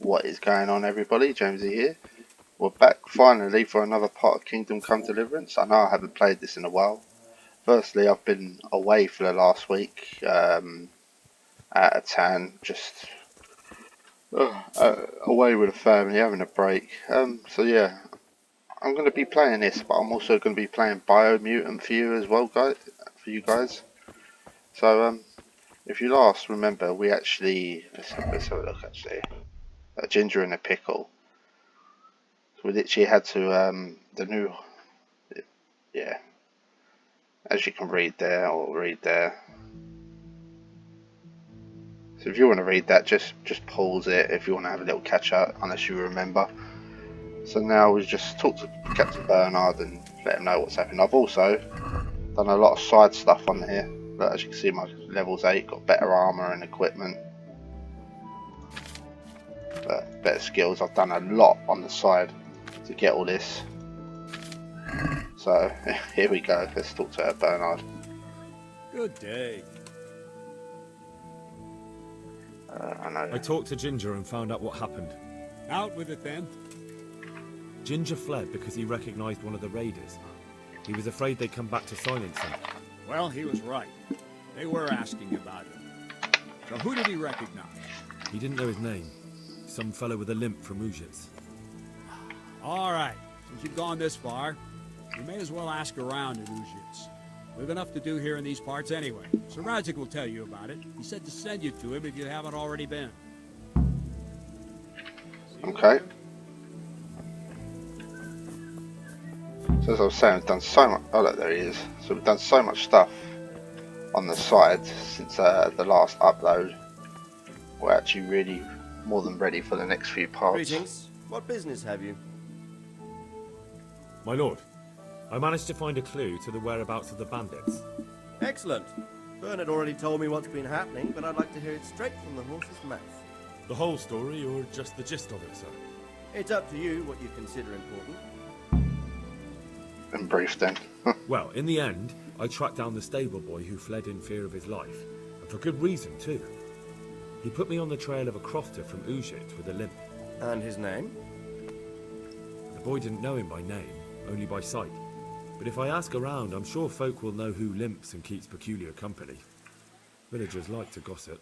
What is going on, everybody? Jamesy here. We're back finally for another part of Kingdom Come Deliverance. I know I haven't played this in a while. Firstly, I've been away for the last week, out of town, just away with the family, having a break. So yeah, I'm going to be playing this, but I'm also going to be playing Biomutant for you as well, guys. For you guys. So if you last remember, we actually let's have a look actually. Ginger in a pickle. We literally had to the new, yeah, as you can read there or read there. So if you want to read that, just pause it if you want to have a little catch up, unless you remember. So now we just talk to Captain Bernard and let him know what's happening. I've also done a lot of side stuff on here. But as you can see, my level's 8, got better armor and equipment, better skills. I've done a lot on the side to get all this. So here we go. Let's talk to Bernard. Good day. I know. I talked to Ginger and found out what happened. Out with it then. Ginger fled because he recognized one of the raiders. He was afraid they'd come back to silence him. Well, he was right. They were asking about him. So who did he recognize? He didn't know his name. Some fellow with a limp from Ujits. All right. Since you've gone this far, you may as well ask around at Ujits. We've enough to do here in these parts anyway. Sir Radzik will tell you about it. He said to send you to him if you haven't already been. Okay. So as I was saying, we've done so much. Oh look, there he is. So we've done so much stuff on the side since the last upload. We're actually really more than ready for the next few parts. Greetings. What business have you? My lord, I managed to find a clue to the whereabouts of the bandits. Excellent. Bernard already told me what's been happening, but I'd like to hear it straight from the horse's mouth. The whole story or just the gist of it, sir? It's up to you what you consider important. In brief then. Well, in the end, I tracked down the stable boy who fled in fear of his life. And for good reason, too. He put me on the trail of a crofter from Ujit with a limp. And his name? The boy didn't know him by name, only by sight. But if I ask around, I'm sure folk will know who limps and keeps peculiar company. Villagers like to gossip.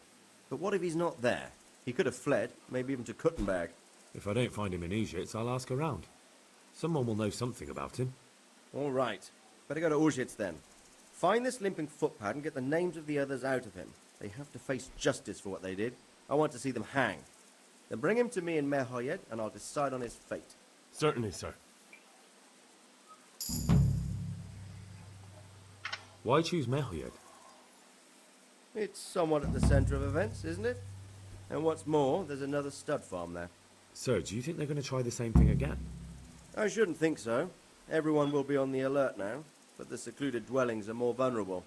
But what if he's not there? He could have fled, maybe even to Kuttenberg. If I don't find him in Ujits, I'll ask around. Someone will know something about him. All right. Better go to Ujits then. Find this limping footpad and get the names of the others out of him. They have to face justice for what they did. I want to see them hang. Then bring him to me in Merhoyed and I'll decide on his fate. Certainly, sir. Why choose Merhoyed? It's somewhat at the centre of events, isn't it? And what's more, there's another stud farm there. Sir, do you think they're going to try the same thing again? I shouldn't think so. Everyone will be on the alert now, but the secluded dwellings are more vulnerable.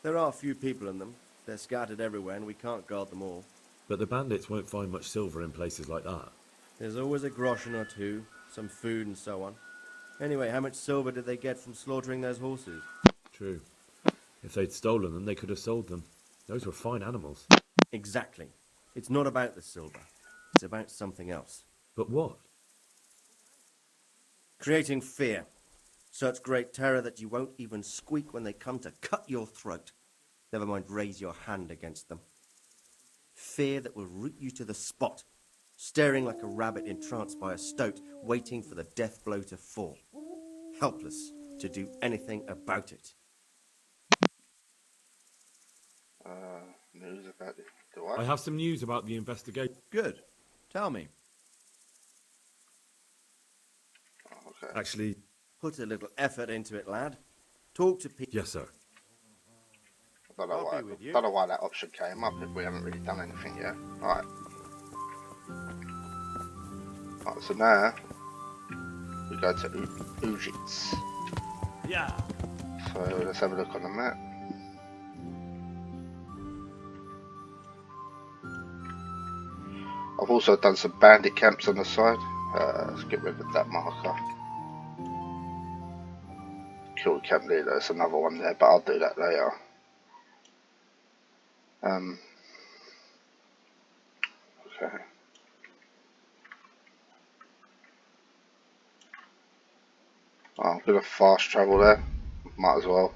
There are few people in them. They're scattered everywhere and we can't guard them all. But the bandits won't find much silver in places like that. There's always a groschen or two, some food and so on. Anyway, how much silver did they get from slaughtering those horses? True. If they'd stolen them, they could have sold them. Those were fine animals. Exactly. It's not about the silver. It's about something else. But what? Creating fear. Such great terror that you won't even squeak when they come to cut your throat. Never mind raise your hand against them. Fear that will root you to the spot, staring like a rabbit entranced by a stoat, waiting for the death blow to fall. Helpless to do anything about it. News about the I have some news about the investigation. Good. Tell me. Oh, okay. Actually, Put a little effort into it, lad. Talk to people. yes, sir. I I'll be with you. don't know why that option came up if we haven't really done anything yet. Right. Right, so now we go to Ujits. Yeah. So let's have a look on the map. I've also done some bandit camps on the side. Let's get rid of that marker. Kill the camp leader, there's another one there, but I'll do that later. Okay. I'm gonna fast travel there. Might as well.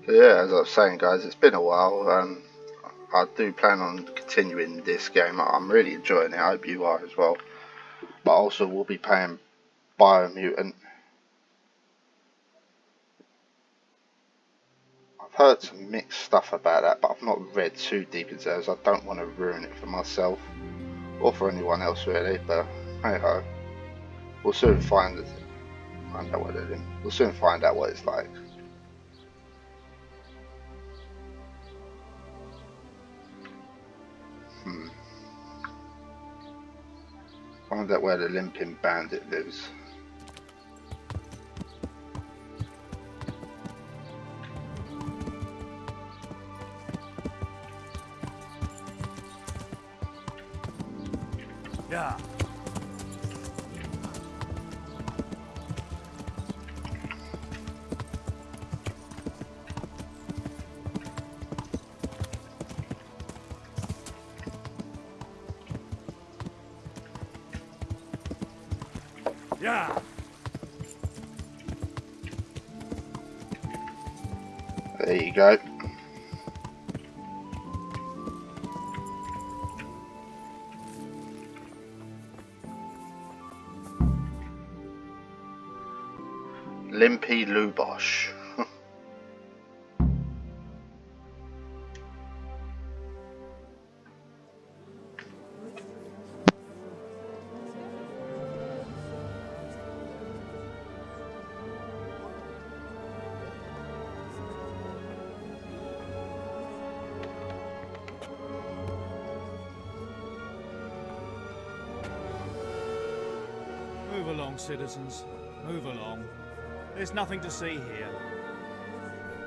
So yeah, as I was saying, guys, it's been a while. I do plan on continuing this game. I'm really enjoying it. I hope you are as well. But also, we'll be playing Biomutant. I've heard some mixed stuff about that, but I've not read too deep into it, as I don't want to ruin it for myself or for anyone else really. But hey ho, we'll soon find out what it is. We'll soon find out what it's like. Find out where the limping bandit lives. Yeah. Yeah. There you go. Limpy Lubosh. Move along, citizens. Move along. There's nothing to see here.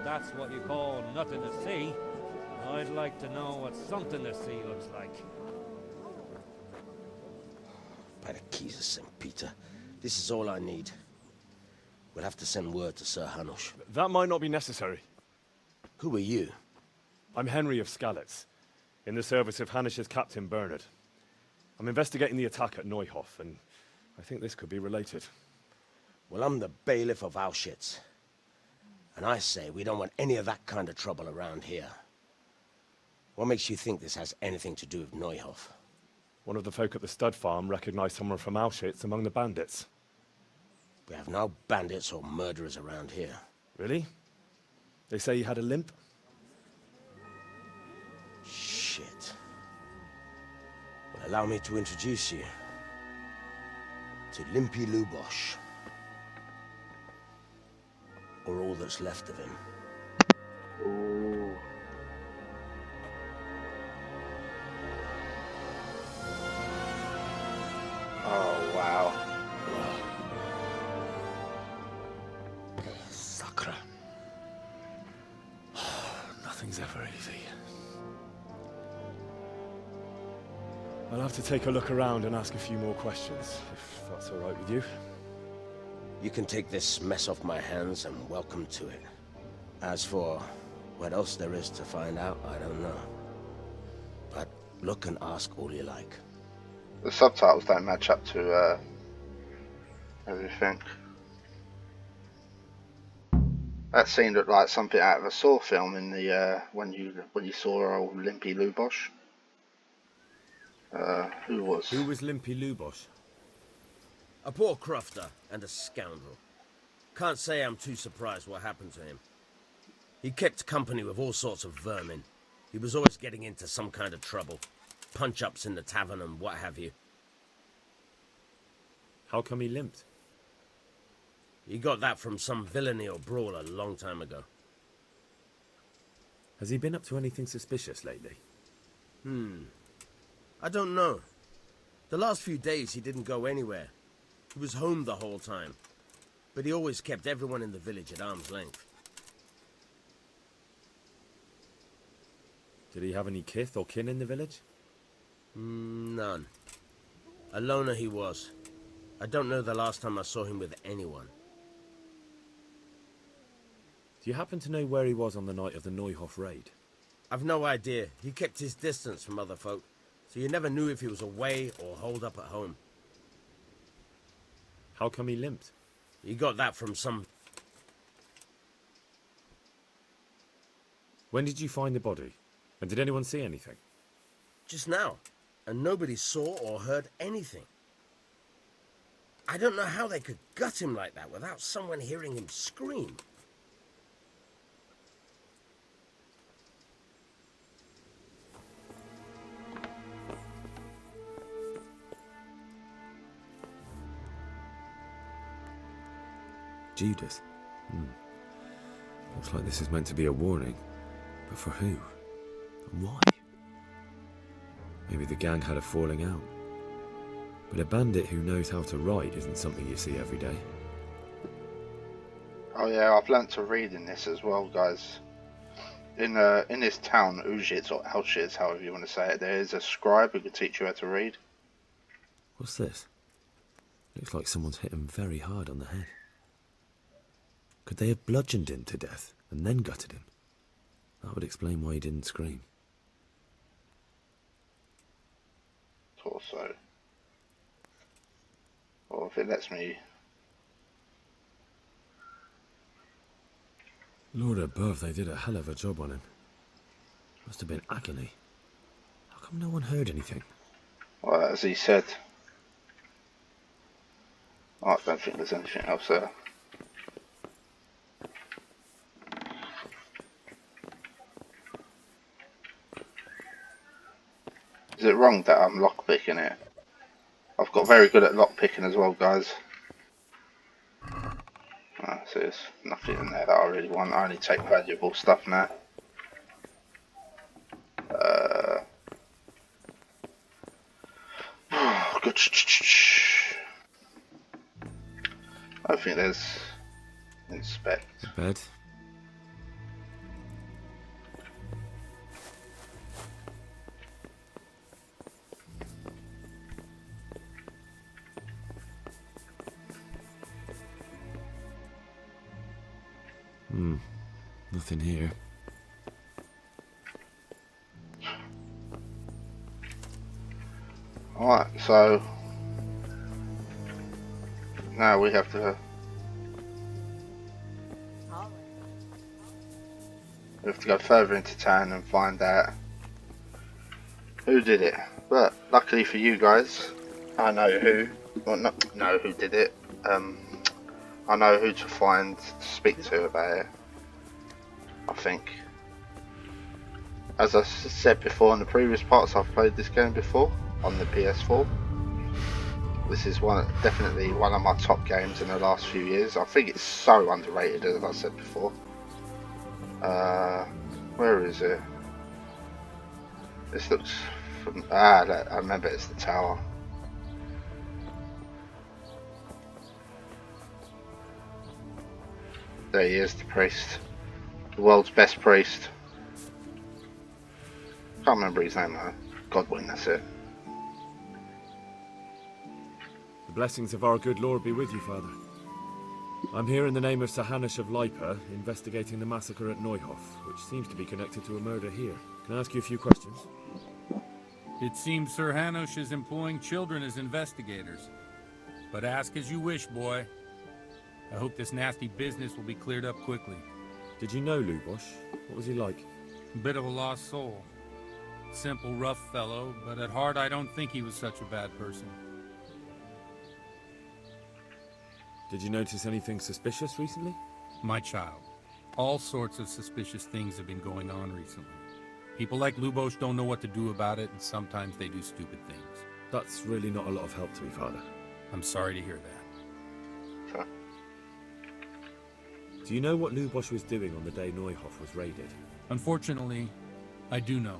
That's what you call nothing to see. I'd like to know what something to see looks like. By the keys of St. Peter, this is all I need. We'll have to send word to Sir Hanush. That might not be necessary. Who are you? I'm Henry of Skalitz, in the service of Hanush's Captain Bernard. I'm investigating the attack at Neuhof, and I think this could be related. Well, I'm the bailiff of Auschwitz. And I say we don't want any of that kind of trouble around here. What makes you think this has anything to do with Neuhof? One of the folk at the stud farm recognized someone from Auschwitz among the bandits. We have no bandits or murderers around here. Really? They say he had a limp? Shit. Well, allow me to introduce you to Limpy Lubosh. Or all that's left of him. Ooh. Oh wow. Sacre. Nothing's ever easy. I'll have to take a look around and ask a few more questions, if that's all right with you. You can take this mess off my hands and welcome to it. As for what else there is to find out, I don't know. But look and ask all you like. The subtitles don't match up to everything. That scene looked like something out of a Saw film in the when you saw old Limpy Lubosh. Who was? Who was Limpy Lubosh? A poor crofter and a scoundrel. Can't say I'm too surprised what happened to him. He kept company with all sorts of vermin. He was always getting into some kind of trouble. Punch-ups in the tavern and what have you. How come he limped? He got that from some villainy or brawl a long time ago. Has he been up to anything suspicious lately? I don't know. The last few days he didn't go anywhere. He was home the whole time. But he always kept everyone in the village at arm's length. Did he have any kith or kin in the village? None. A loner he was. I don't know the last time I saw him with anyone. Do you happen to know where he was on the night of the Neuhof raid? I've no idea. He kept his distance from other folk. so you never knew if he was away or holed up at home. How come he limped? He got that from some... When did you find the body? And did anyone see anything? just now, and nobody saw or heard anything. I don't know how they could gut him like that without someone hearing him scream. Judas. Looks like this is meant to be a warning. But for who? And why? Maybe the gang had a falling out. But a bandit who knows how to ride isn't something you see every day. Oh yeah, I've learnt to read in this as well, guys. In this town, Ujits or Auschwitz, however you want to say it, there is a scribe who can teach you how to read. What's this? Looks like someone's hit him very hard on the head. Could they have bludgeoned him to death and then gutted him? That would explain why he didn't scream. Torso. Or if it lets me... Lord above, they did a hell of a job on him. Must have been agony. How come no one heard anything? Well, as he said... I don't think there's anything else there. Is it wrong that I'm lockpicking it? I've got very good at lockpicking as well, guys. Oh, so there's nothing in there that I really want. I only take valuable stuff now. Good. I think there's inspect. Bed. Nothing here. Alright, so now we have to go further into town and find out who did it. But luckily for you guys, I know who. Well, not know who did it. I know who to find to speak to about it. I think, as I said before in the previous parts, I've played this game before on the PS4. This is definitely one of my top games in the last few years. I think it's so underrated, as I said before. Where is it? This looks from... I remember it's the tower. There he is, the priest. The world's best priest. Can't remember his name though. Godwin, that's it. The blessings of our good Lord be with you, Father. I'm here in the name of Sir Hanush of Lipa, investigating the massacre at Neuhof, which seems to be connected to a murder here. Can I ask you a few questions? It seems Sir Hanush is employing children as investigators. But ask as you wish, boy. I hope this nasty business will be cleared up quickly. Did you know Lubosh? What was he like? A bit of a lost soul. Simple, rough fellow, but at heart I don't think he was such a bad person. Did you notice anything suspicious recently? My child, all sorts of suspicious things have been going on recently. People like Lubosh don't know what to do about it, and sometimes they do stupid things. That's really not a lot of help to me, Father. I'm sorry to hear that. Okay. Do you know what Lubosh was doing on the day Neuhof was raided? Unfortunately, I do know.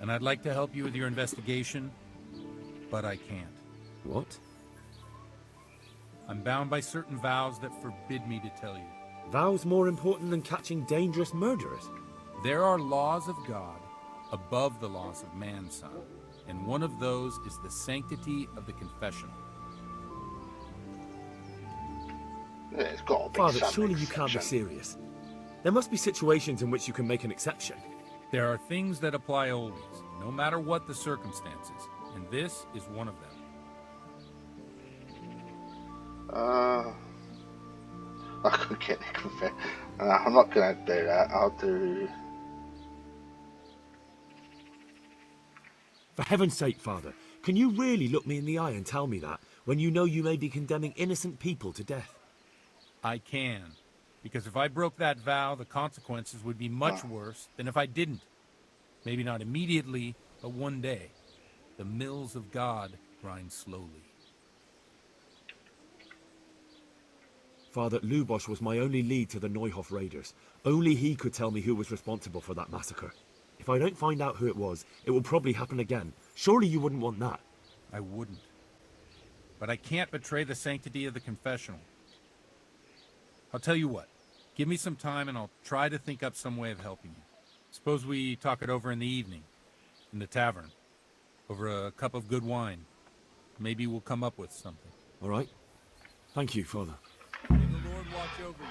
And I'd like to help you with your investigation, but I can't. What? I'm bound by certain vows that forbid me to tell you. Vows more important than catching dangerous murderers? There are laws of God above the laws of man, son, and one of those is the sanctity of the confessional. Yeah, it's got to be Father, some surely you can't be exception. serious. There must be situations in which you can make an exception. There are things that apply always, no matter what the circumstances, and this is one of them. I could get it confessed. I'm not gonna do that. I'll do. For heaven's sake, Father, can you really look me in the eye and tell me that, when you know you may be condemning innocent people to death? I can. Because if I broke that vow, the consequences would be much worse than if I didn't. Maybe not immediately, but one day. The mills of God grind slowly. Father, Lubosch was my only lead to the Neuhof raiders. Only he could tell me who was responsible for that massacre. If I don't find out who it was, it will probably happen again. Surely you wouldn't want that. I wouldn't. But I can't betray the sanctity of the confessional. I'll tell you what. Give me some time and I'll try to think up some way of helping you. Suppose we talk it over in the evening, in the tavern, over a cup of good wine. Maybe we'll come up with something. All right. Thank you, Father. May the Lord watch over you.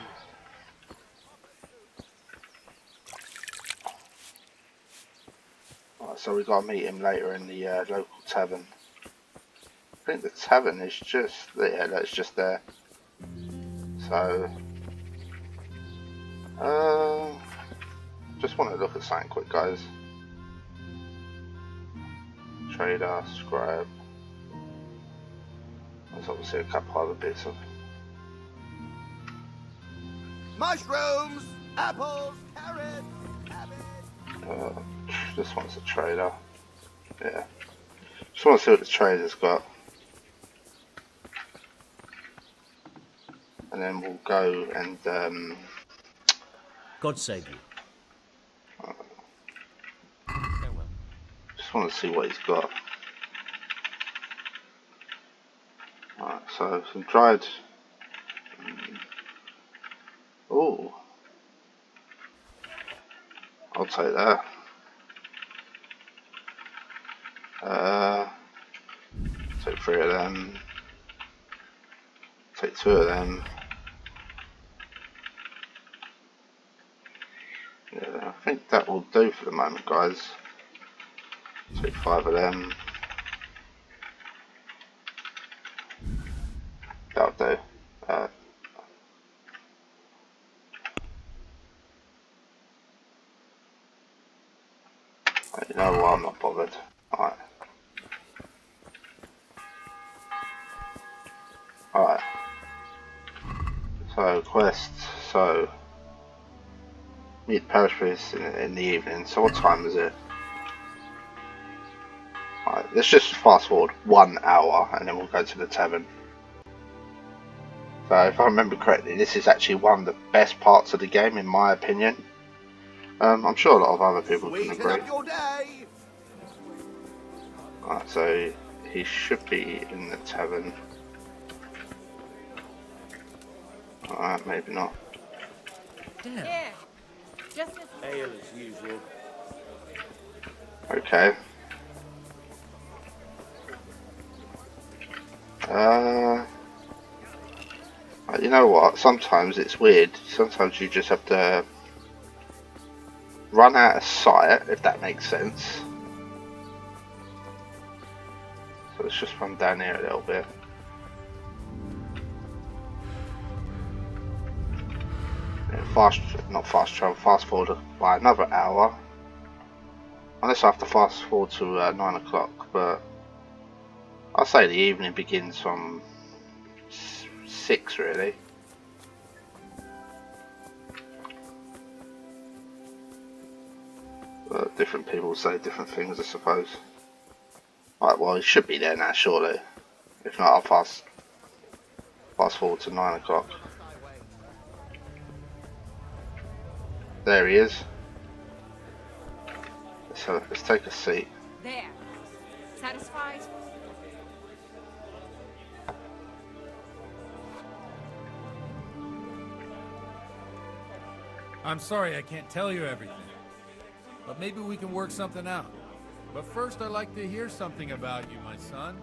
Right, so we got to meet him later in the local tavern. I think the tavern is just there. That's just there. So, just want to look at something quick, guys. Trader, scribe. There's obviously a couple other bits of. Mushrooms, apples, carrots, cabbage. This one's a trader. Yeah. Just want to see what the trader's got. And then we'll go and God save you. just want to see what he's got. Alright, so some dried. Oh, I'll take that. Take 3 of them. Take 2 of them. Yeah, I think that will do for the moment, guys. Take 5 of them. That'll do. You know what, I'm not bothered. Alright. Alright. So, quest. So, meet parish priest in the evening. So, what time is it? Alright, let's just fast forward 1 hour and then we'll go to the tavern. So, if I remember correctly, this is actually one of the best parts of the game, in my opinion. I'm sure a lot of other people can agree. Alright, so he should be in the tavern. Alright, maybe not. Here, just as Ale as usual. Okay. You know what? Sometimes it's weird. Sometimes you just have to run out of sight, if that makes sense. So let's just run down here a little bit. Yeah, fast forward by another hour. Unless I have to fast forward to 9 o'clock, but I'll say the evening begins from 6 really. But different people say different things, I suppose. Right, well, he should be there now, surely. If not, I'll fast forward to 9 o'clock. There he is. So let's take a seat. there. Satisfied? I'm sorry I can't tell you everything. But maybe we can work something out. But first I'd like to hear something about you, my son.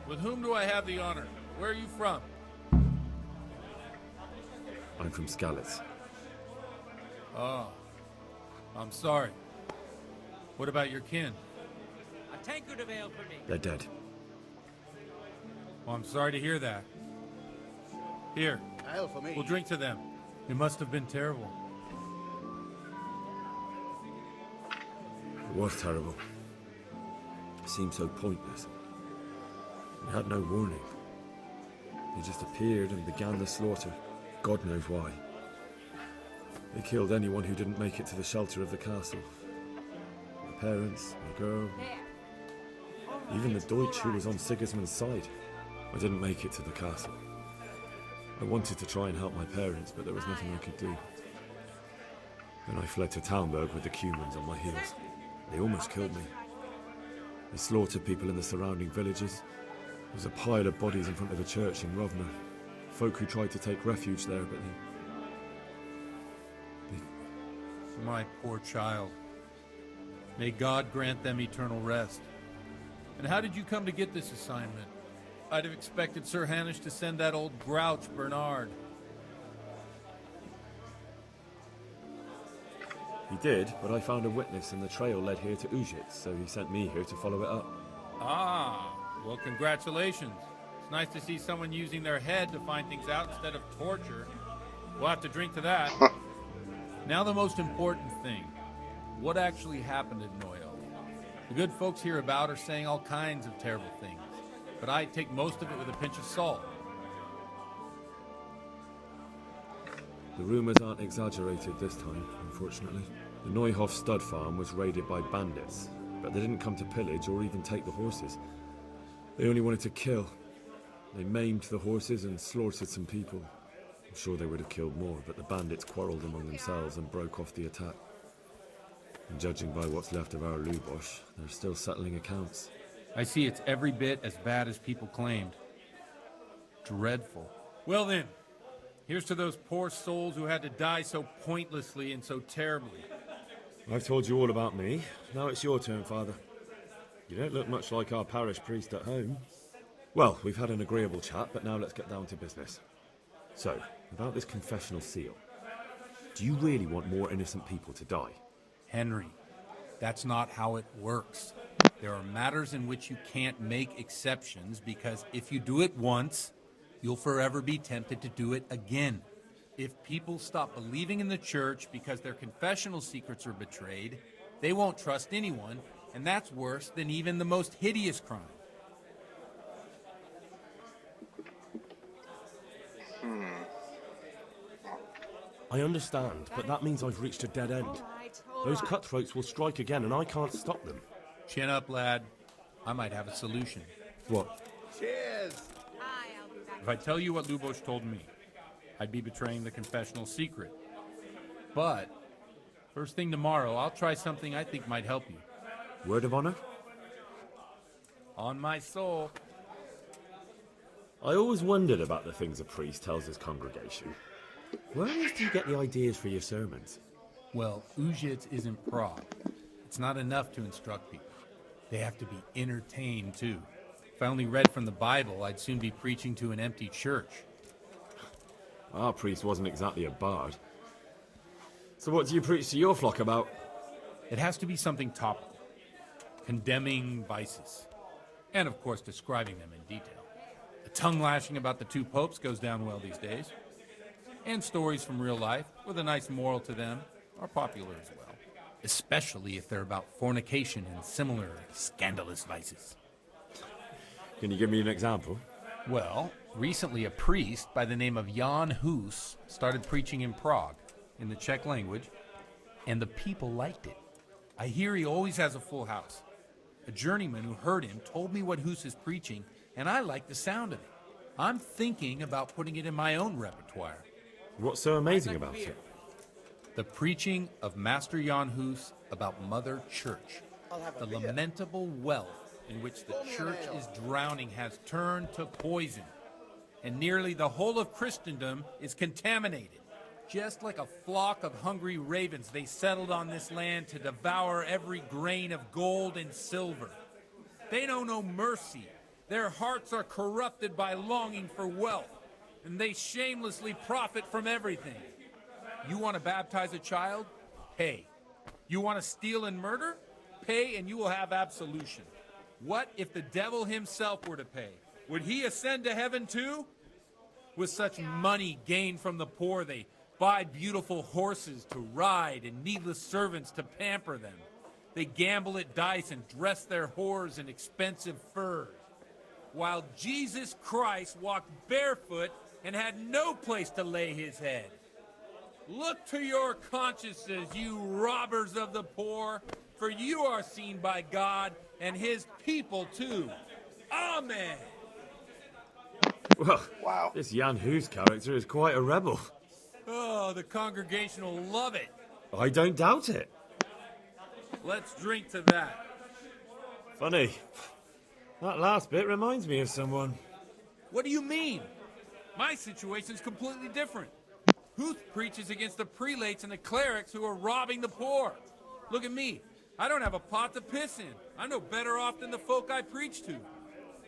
With whom do I have the honor? Where are you from? I'm from Skalitz. Oh, I'm sorry. What about your kin? A tankard of ale for me. They're dead. Well, I'm sorry to hear that. Here, Ale for me. we'll drink to them. It must have been terrible. It was terrible. It seemed so pointless. We had no warning. They just appeared and began the slaughter. God knows why. They killed anyone who didn't make it to the shelter of the castle. My parents, my girl, even the Deutsch who was on Sigismund's side. I didn't make it to the castle. I wanted to try and help my parents, but there was nothing I could do. Then I fled to Talmberg with the Cumans on my heels. They almost killed me. They slaughtered people in the surrounding villages. There was a pile of bodies in front of a church in Rovna. Folk who tried to take refuge there, but they... My poor child. May God grant them eternal rest. And how did you come to get this assignment? I'd have expected Sir Hanish to send that old grouch Bernard. He did, but I found a witness and the trail led here to Ujits, so he sent me here to follow it up. Ah, well, congratulations. It's nice to see someone using their head to find things out instead of torture. We'll have to drink to that. Now the most important thing. What actually happened at Noyo? The good folks hereabout are saying all kinds of terrible things, but I take most of it with a pinch of salt. The rumours aren't exaggerated this time, unfortunately. The Neuhof stud farm was raided by bandits, but they didn't come to pillage or even take the horses. They only wanted to kill. They maimed the horses and slaughtered some people. I'm sure they would have killed more, but the bandits quarrelled among themselves and broke off the attack. And judging by what's left of our Lubosh, they're still settling accounts. I see it's every bit as bad as people claimed. Dreadful. Well then, here's to those poor souls who had to die so pointlessly and so terribly. I've told you all about me. Now it's your turn, Father. You don't look much like our parish priest at home. Well, we've had an agreeable chat, but now let's get down to business. So, about this confessional seal. Do you really want more innocent people to die? Henry, that's not how it works. There are matters in which you can't make exceptions because if you do it once, you'll forever be tempted to do it again. If people stop believing in the church because their confessional secrets are betrayed, they won't trust anyone, and that's worse than even the most hideous crime. I understand, but that means I've reached a dead end. Those cutthroats will strike again, and I can't stop them. Chin up, lad. I might have a solution. What? Cheers! I'll be back. If I tell you what Lubosh told me, I'd be betraying the confessional secret. But, first thing tomorrow, I'll try something I think might help you. Word of honor? On my soul. I always wondered about the things a priest tells his congregation. Where else do you get the ideas for your sermons? Well, Ujits isn't Prague. It's not enough to instruct people. They have to be entertained, too. If I only read from the Bible, I'd soon be preaching to an empty church. Our priest wasn't exactly a bard. So what do you preach to your flock about? It has to be something topical. Condemning vices. And, of course, describing them in detail. The tongue-lashing about the two popes goes down well these days. And stories from real life, with a nice moral to them, are popular as well. Especially if they're about fornication and similar scandalous vices. Can you give me an example? Well, recently a priest by the name of Jan Hus started preaching in Prague, in the Czech language, and the people liked it. I hear he always has a full house. A journeyman who heard him told me what Hus is preaching, and I like the sound of it. I'm thinking about putting it in my own repertoire. What's so amazing about it? The preaching of Master Jan Hus about Mother Church. The lamentable wealth in which the church is drowning has turned to poison. And nearly the whole of Christendom is contaminated. Just like a flock of hungry ravens, they settled on this land to devour every grain of gold and silver. They know no mercy. Their hearts are corrupted by longing for wealth, and they shamelessly profit from everything. You want to baptize a child? Pay. You want to steal and murder? pay and you will have absolution. What if the devil himself were to pay? Would he ascend to heaven too? With such money gained from the poor, they buy beautiful horses to ride and needless servants to pamper them. They gamble at dice and dress their whores in expensive furs. While Jesus Christ walked barefoot and had no place to lay his head. Look to your consciences, you robbers of the poor, for you are seen by God and his people too. Amen. Well, Wow. this Jan Hus character is quite a rebel. Oh, the congregation will love it. I don't doubt it. Let's drink to that. Funny. That last bit reminds me of someone. What do you mean? My situation's completely different. Huth preaches against the prelates and the clerics who are robbing the poor. Look at me. I don't have a pot to piss in. I'm no better off than the folk I preach to.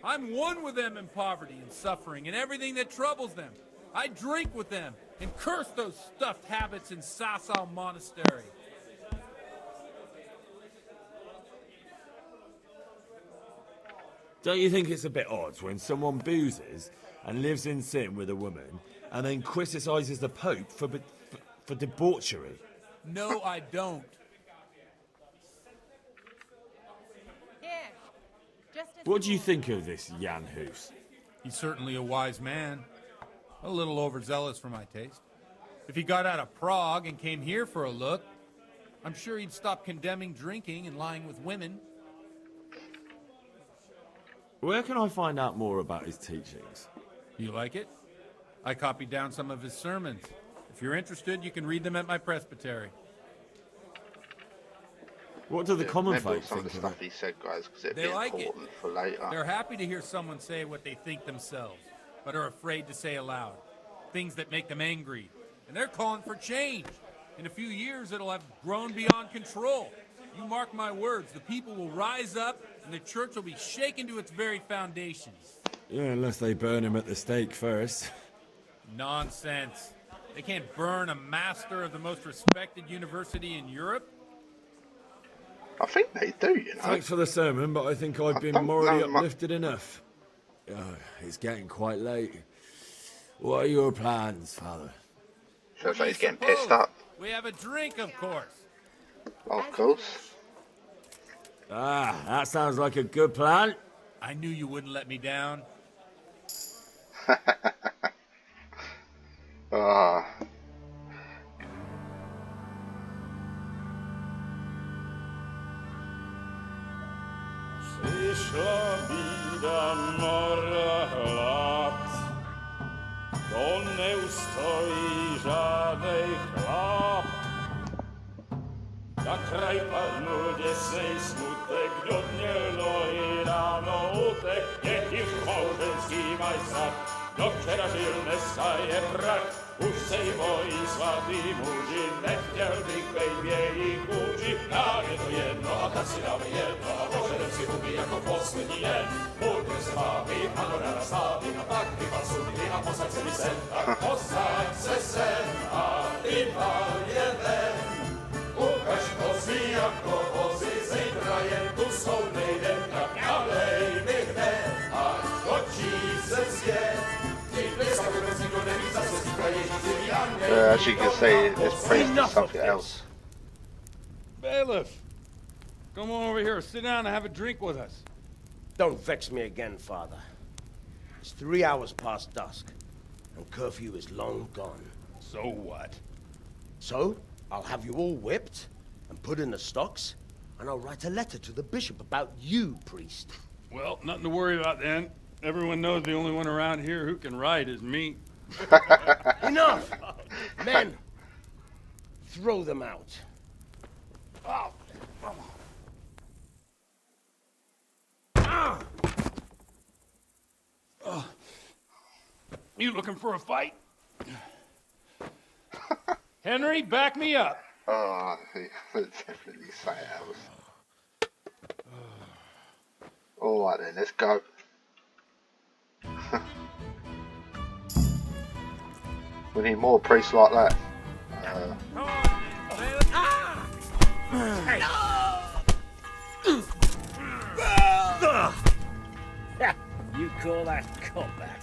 I'm one with them in poverty and suffering and everything that troubles them. I drink with them and curse those stuffed habits in Sasau Monastery. Don't you think it's a bit odd when someone boozes and lives in sin with a woman and then criticises the Pope for debauchery? No, I don't. Here. Just as What do you think of this Jan Hus? He's certainly a wise man. A little overzealous for my taste. If he got out of Prague and came here for a look, I'm sure he'd stop condemning drinking and lying with women. Where can I find out more about his teachings? You like it? I copied down some of his sermons. If you're interested, you can read them at my presbytery. What do the common Remember folk some of the think of stuff it? he said, guys, because it'd They be like it. important for later. They're happy to hear someone say what they think themselves, but are afraid to say aloud. Things that make them angry. And they're calling for change. In a few years, it'll have grown beyond control. You mark my words, the people will rise up, and the church will be shaken to its very foundations. Yeah, unless they burn him at the stake first. Nonsense. They can't burn a master of the most respected university in Europe. I think they do, you know. Thanks for the sermon, but I think I've been don't morally know mu- uplifted enough. Oh, it's getting quite late. What are your plans, Father? Feels like he's Do you getting pissed suppose? up. We have a drink, of course. Of course. Ah, that sounds like a good plan. I knew you wouldn't let me down. Ah. Przyszła bida mora lat, to nie ustoi żadnej chlap. Na kraj padł dziesnej smutek, do dnielo i rano utek, niech już małżeński majstak, do wczera żylne staje brak. Už sejmoj svatý muži, nechtěl bych bejbě i kůži. Nám je to jedno a tak si dáme jedno a požerem si huby jako poslední den. Budeme se bavit, ano ráda slávit a tak vypad sudy a posaď se mi sem. Tak posaď se sem a vypad je ven. Ukaž kozy jako vozy, zítra jen tu jsou nejdem, tak nalej mi hned, až točí se svět. As you can see, this priest is something else. Bailiff, come on over here, sit down and have a drink with us. Don't vex me again, Father. It's 3 hours past dusk, and curfew is long gone. So what? So, I'll have you all whipped, and put in the stocks, and I'll write a letter to the bishop about you, priest. Well, nothing to worry about then. Everyone knows the only one around here who can ride is me. Enough! Men, throw them out. Oh. Oh. You looking for a fight? Henry, back me up. Oh, he would definitely say else. Alright then, let's go. We need more priests like that. call that combat?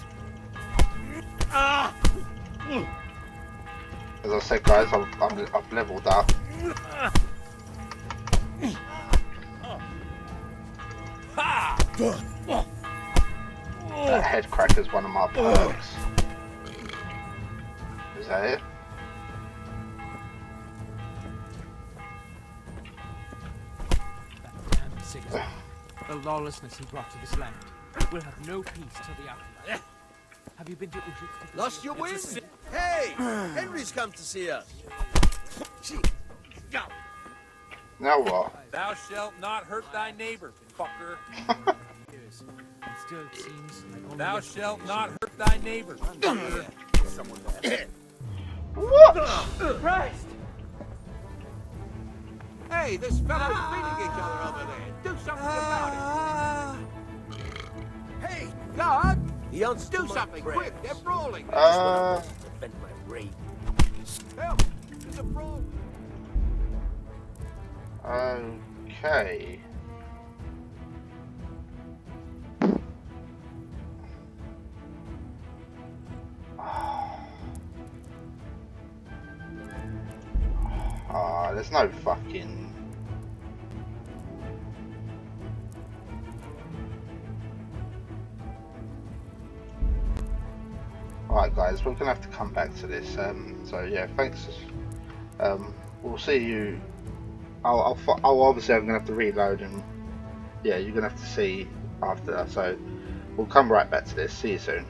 As I said, guys, I've leveled up. That head crack is one of my perks. Is that it? The lawlessness he brought to this land will have no peace till the afterlife. Have you been to Ushit's? Lost your wind? Hey! Henry's come to see us. Now what? Thou shalt not hurt thy neighbor, fucker. Still it seems like only Thou yesterday shalt she not was- hurt thy neighbor, fucker. Someone there. What? Christ! Hey, this fellow's beating each other over there. Do something about it. Hey, guard! The answer Do to my something prayers. quick. They're brawling. To vent my rage. Help! There's a brawl. Okay. Ah, there's no fucking. Alright guys, we're gonna have to come back to this. So yeah, thanks. We'll see you. I'll obviously I'm gonna have to reload, and yeah, you're gonna have to see after that. So we'll come right back to this. See you soon.